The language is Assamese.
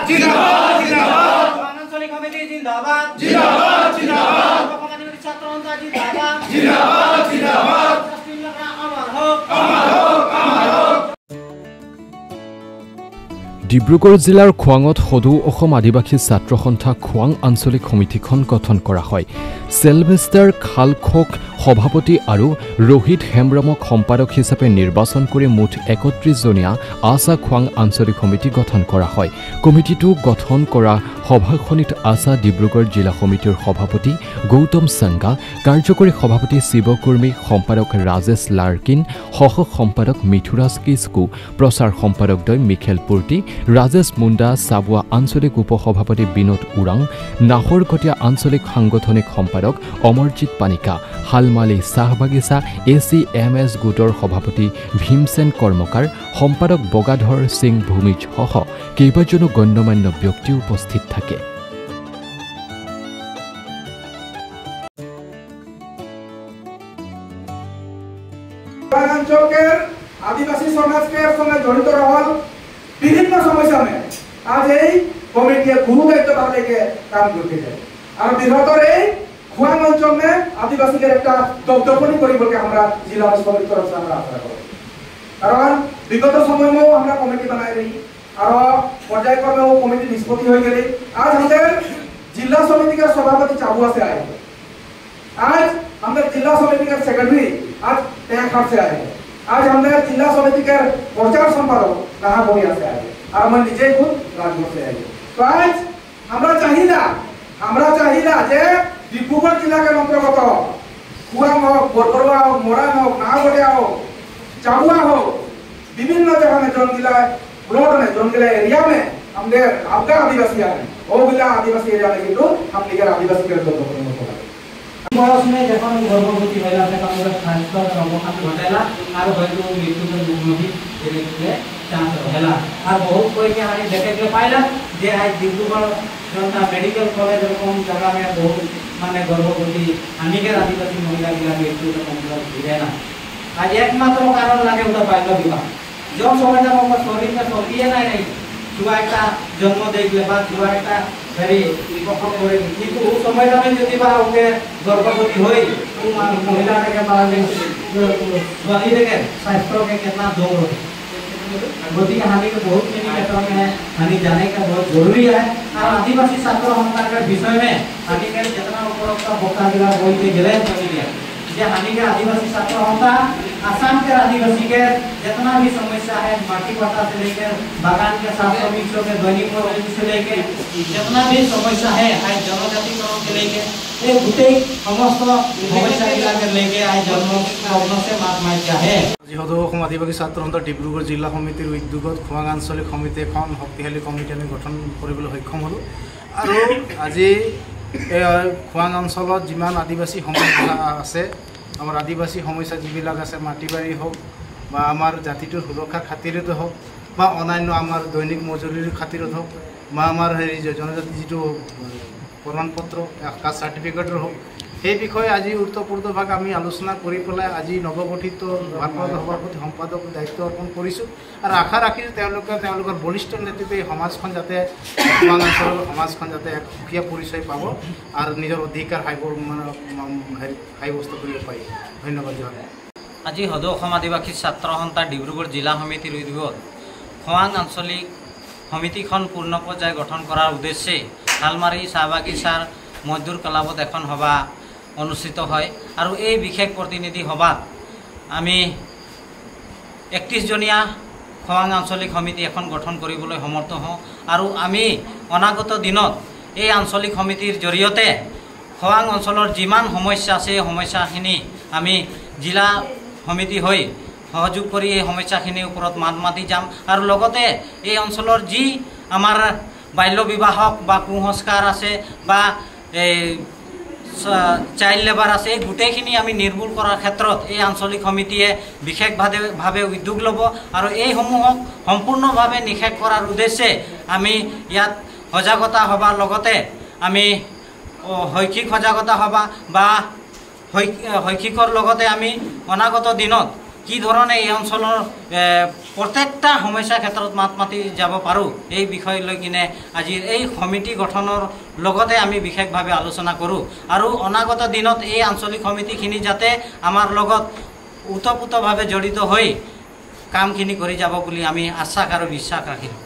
जिंदाबाद जिंदाबाद आंचलिक कमिटी जिंदाबाद जिंदाबाद जिंदाबाद छात्र जनता जिंदाबाद जिंदाबाद जिंदाबाद अमर हो अमर हो अमर हो। ডিব্ৰুগড় জিলাৰ খোৱাঙত সদৌ অসম আদিবাসী ছাত্ৰ সন্থা খোৱাং আঞ্চলিক সমিতিখন গঠন কৰা হয়। চেলভেষ্টাৰ খালখোক সভাপতি আৰু ৰোহিত হেমব্ৰমক সম্পাদক হিচাপে নিৰ্বাচন কৰি মুঠ ৩১ জনীয়া আছা খোৱাং আঞ্চলিক সমিতি গঠন কৰা হয়। কমিটিটো গঠন কৰা সভাখনিত আছা ডিব্ৰুগড় জিলা সমিতিৰ সভাপতি গৌতম সাংগা, কাৰ্যকৰী সভাপতি শিৱকুৰ্মী, সম্পাদক ৰাজেশ লাৰ্কিন, সহ সম্পাদক মিথুৰাজ কিস্কু, প্ৰচাৰ সম্পাদকদ্বয় মিখেল পূৰ্তি, ৰাজেশ মুণ্ডা, চাবুৱা আঞ্চলিক উপসভাপতি বিনোদ ওৰাং, নাহৰকটীয়া আঞ্চলিক সাংগঠনিক সম্পাদক অমৰজিৎ পানিকা, হালমালি চাহ বাগিচা ACMS গোটৰ সভাপতি ভীমসেন কৰ্মকাৰ, সম্পাদক বগাধৰ সিং ভূমিজ সহ কেইবাজনো গণ্যমান্য ব্যক্তি উপস্থিত থাকে। आदिवासी समाज के संगे जड़ित रहल विभिन्न समस्या में आज এই কমিটিয়ে গুরু দায়িত্ব ভাগ लेके काम करते हैं और বিগতর এই খোয়াং অঞ্চল में आदिवासी के একটা দপদপনি করি বলকে আমরা जिला সমিতির तरफ से আমরা আশা করি। কারণ বিগত সময় में আমরা কমিটি बनाई रही और পর্যায়ক্রমে वो कमिटी निष्पत्ति हो गई। आज हमारे जिला समिति के सभापति चाबुआ से आए, आज हमारे जिला समिति के सेक्रेटरी आज टेहाट से आए, आज हमारे जिला समिति के प्रचार संपादक नाहाबोरिया से आए और मैं निजे खुद राजगढ़ से आए। तो आज हमरा चाहिला जे डिब्रुगढ़ जिला के अंतर्गत खुआंग हो, बोरबरुआ हो, मोरान हो, नाहाबोरिया हो, चाबुआ हो, विभिन्न जगह में जोन जिला ब्लॉक में जोन जिला एरिया में हमने आपका आदिवासी है वो जिला आदिवासी एरिया में किंतु हम निगर आदिवासी के लोग बरस में जखन गर्भवती महिला से काम स्वास्थ्य अवकाश घटेला और हयतो मृत्यु के मुखी के चांस रहेला और बहुत कोई के हानि देखे के पाइला जे आज डिब्रुगढ़ जनता मेडिकल कॉलेज रकम जगह में बहुत माने गर्भवती हानिकर आदिवासी महिला के मृत्यु के मुखी गिरेना आज एकमात्र कारण लागे उदा बाल्य विवाह जो समय जब हम शरीर में शक्ति नहीं छुआ एक जन्म देखे छुआ एक हेरी কিন্তু ও সময় আমি যদি বা ওকে गर्भवती होई तो महिला के बारे में वाली देखे स्वास्थ्य के कितना जोर है गति के हानि के बहुत क्षेत्र में हानि जाने का बहुत जरूरी है। और आदिवासी छात्र सन्था के विषय में हानि के जितना उपरोक्त वक्तव्य बोल के गले चलिए जे हानि के आदिवासी छात्र सन्था आसाम के आदिवासी के जितना भी समस्या है माटी पट्टा से लेकर बागान के 720 के दैनिक मजदूरी से लेकर जितना भी समस्या है आज जनजातिकरण के लेके ये गुटे समस्त समस्या के लेके आज जन्म से मात माइका है। আজি সদৌ অসম আদিবাসী ছাত্ৰ সন্থা ডিব্ৰুগড় জিলা সমিতিৰ উদ্যোগত খোৱাং আঞ্চলিক সমিতি এখন শক্তিশালী কমিটি আমি গঠন কৰিবলৈ সক্ষম হ'লোঁ আৰু আজি খোৱাং অঞ্চলত যিমান আদিবাসী সমস্যা আছে আমাৰ আদিবাসী সমস্যা যিবিলাক আছে মাটি বাৰী হওক বা আমাৰ জাতিটোৰ সুৰক্ষাৰ খাতিৰতে হওক বা অন্যান্য আমাৰ দৈনিক মজুৰিৰ খাতিৰত হওক বা আমাৰ হেৰি জনজাতি যিটো প্ৰমাণপত্ৰ কাষ্ট চাৰ্টিফিকেটৰ হওক সেই বিষয়ে আজি উত্তৰপূৰ্বভাগ আমি আলোচনা কৰি পেলাই আজি নৱগঠিত ভাৰপ্ৰাপ্ত সভাপতি সম্পাদক দায়িত্ব অৰ্পণ কৰিছোঁ আৰু আশা ৰাখিছোঁ তেওঁলোকৰ বলিষ্ঠ নেতৃত্বে এই সমাজখন যাতে খোৱাং অঞ্চলৰ সমাজখন যাতে এক সুকীয়া পৰিচয় পাব আৰু নিজৰ অধিকাৰ সাব্যস্ত কৰিব পাৰি। ধন্যবাদ। আজি সদৌ অসম আদিবাসী ছাত্ৰ সন্থা ডিব্ৰুগড় জিলা সমিতিৰ উদ্যোগত খোৱাং আঞ্চলিক সমিতিখন পূৰ্ণ পৰ্যায় গঠন কৰাৰ উদ্দেশ্যে হালমাৰী চাহ বাগিচাৰ মজদুৰ ক্লাবত এখন সভা অনুষ্ঠিত হয় আৰু এই বিশেষ প্ৰতিনিধি সভাত আমি 31 জনীয়া খোৱাং আঞ্চলিক সমিতি এখন গঠন কৰিবলৈ সমৰ্থ হওঁ আৰু আমি অনাগত দিনত এই আঞ্চলিক সমিতিৰ জৰিয়তে খোৱাং অঞ্চলৰ যিমান সমস্যা আছে এই সমস্যাখিনি আমি জিলা সমিতি হৈ সহযোগ কৰি এই সমস্যাখিনিৰ ওপৰত মাত মাতি যাম আৰু লগতে এই অঞ্চলৰ যি আমাৰ বাল্য বিবাহক বা কুসংস্কাৰ আছে বা চাইল্ড লেবাৰ আছে এই গোটেইখিনি আমি নিৰ্মূল কৰাৰ ক্ষেত্ৰত এই আঞ্চলিক সমিতিয়ে বিশেষভাৱে উদ্যোগ ল'ব আৰু এইসমূহক সম্পূৰ্ণভাৱে নিষেধ কৰাৰ উদ্দেশ্যে আমি ইয়াত সজাগতা সভাৰ লগতে আমি শৈক্ষিক সজাগতা সভা বা শৈক্ষিকৰ লগতে আমি অনাগত দিনত কি ধৰণে এই অঞ্চলৰ প্ৰত্যেকটা সমস্যাৰ ক্ষেত্ৰত মাত মাতি যাব পাৰোঁ এই বিষয় লৈ কিনে আজিৰ এই সমিতি গঠনৰ লগতে আমি বিশেষভাৱে আলোচনা কৰোঁ আৰু অনাগত দিনত এই আঞ্চলিক সমিতিখিনি যাতে আমাৰ লগত ওতপ্ৰোতভাৱে জড়িত হৈ কামখিনি কৰি যাব বুলি আমি আশ্বাস আৰু বিশ্বাস ৰাখিলোঁ।